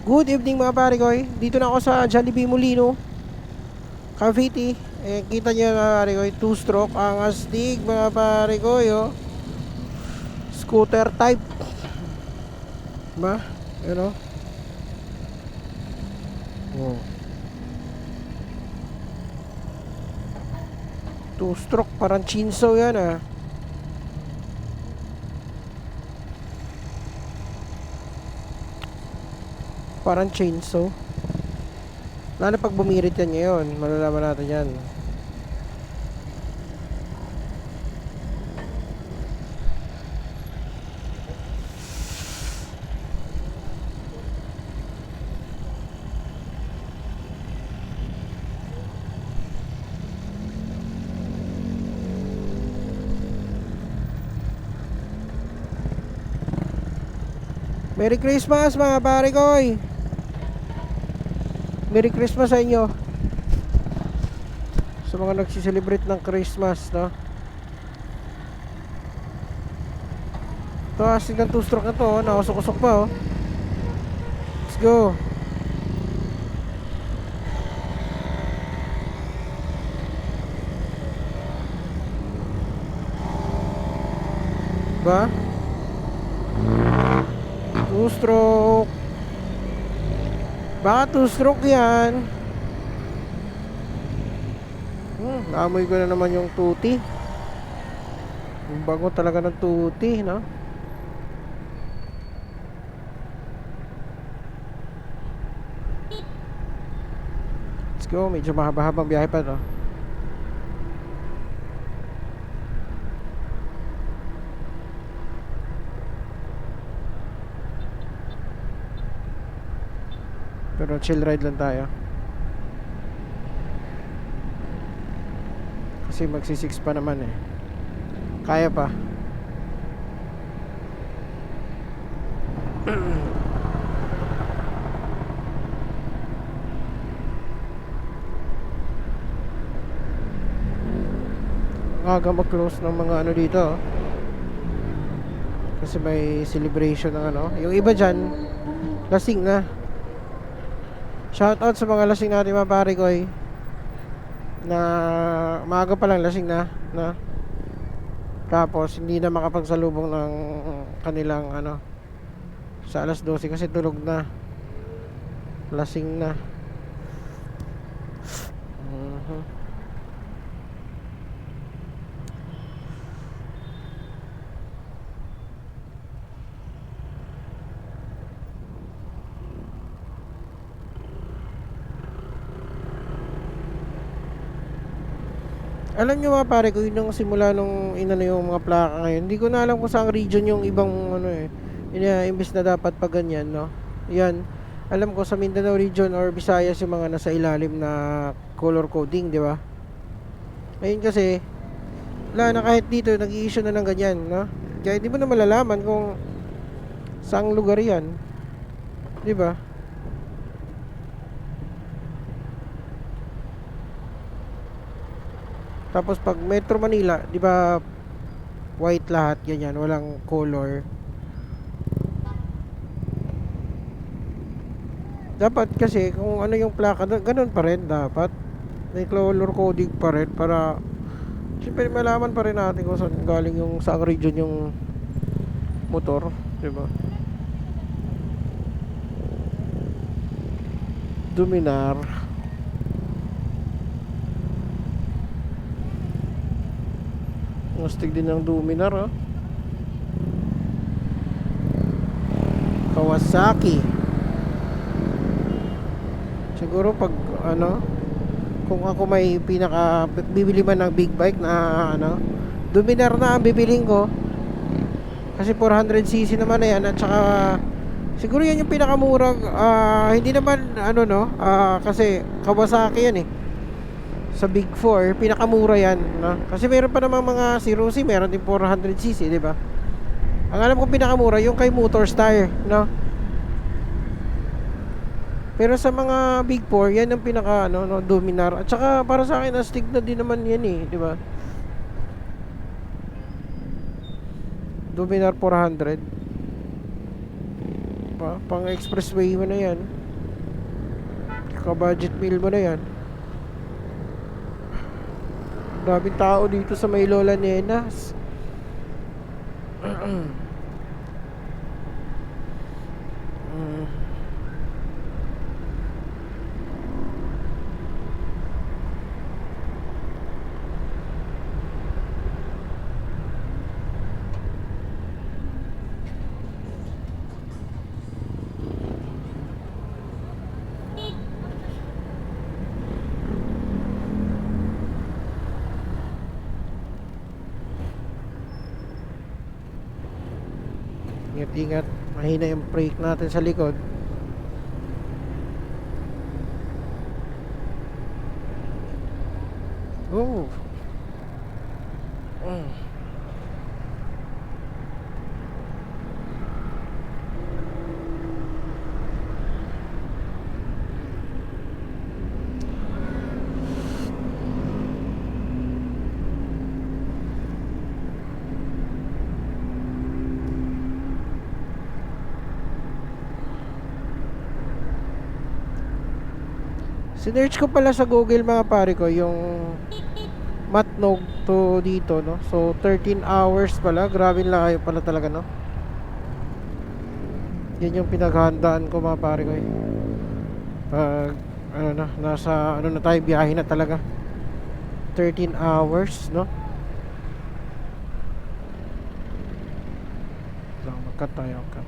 Good evening mga pare ko. Dito na ako sa Jollibee Molino, Cavite. Kita niyo mga pare ko, 2-stroke ang astig mga pare ko, yo. Scooter type. Ba? Ano? Oh. 2-stroke, parang chinso yan ah. Parang chainsaw. Lalo pag bumirit yan ngayon, malalaman natin yan. Merry Christmas mga pare ko. Merry Christmas sa inyo, sa mga nagsiselebrate ng Christmas, no? Ito, asig ng 2-stroke na to, oh. Nakusok-usok pa, oh. Let's go. Ba? 2-stroke. Baka 2-stroke yan. Naamoy ko na naman yung tuti. Yung bago talaga ng tuti, no? Let's go, medyo mahaba-habang biyahe pa to. Pero chill ride lang tayo. Kasi magsi-6 pa naman eh. Kaya pa. Aga mag-close ng mga ano dito, oh. Kasi may celebration ng ano. Yung iba dyan, lasing na. Shoutout sa mga lasing natin mga pare ko, na maaga pa lang lasing na, no? Tapos hindi na makapagsalubong ng kanilang ano sa alas 12 kasi tulog na. Lasing na. Alam nyo mga pare ko, nung simula nung inano yung mga plaka ngayon, hindi ko na alam kung saang region yung ibang ano imbes na dapat pa ganyan, no? Yan, alam ko sa Mindanao region or Visayas yung mga nasa ilalim na color coding, di ba? Ayun kasi, wala na, kahit dito nag-i-issue na ng ganyan, no? Kaya hindi mo na malalaman kung saang lugar yan, di ba? Tapos pag Metro Manila, 'di ba, white lahat, ganyan, walang color. Dapat kasi kung ano yung plaka, ganun pa rin dapat. May color coding pa rin para siyempre malaman pa rin natin kung saan galing yung saang region yung motor, 'di ba? Dominar. Ngastig din ng Dominar, oh. Kawasaki. Siguro pag ano, kung ako may bibili man ng big bike na ano, Dominar na ang bibiling ko. Kasi 400cc naman na yan, at saka siguro yan yung pinakamurang hindi naman ano, no, kasi Kawasaki yan eh. Sa Big 4, pinakamura yan, no? Kasi meron pa namang mga si Rusi, meron din 400cc, di ba? Ang alam ko pinakamura yung kay Motorstar, no? Pero sa mga Big 4, yan ang pinaka ano, no, Dominar. At saka para sa akin astig na din naman yan eh, di ba? Dominar 400. Pang expressway mo na yan. Ka-budget meal mo na yan. Daming tao dito sa may Lola Nenas. Ingat-ingat. Mahina yung brake natin sa likod. Oh. Sinearch ko pala sa Google mga pare ko yung Matnog to dito, no? So 13 hours pala. Grabe layo pala talaga, no? Yan yung pinaghandaan ko mga pare ko, eh. Pag ano na, nasa ano na tayo, biyahe na talaga. 13 hours, no? Lang magkat tayo.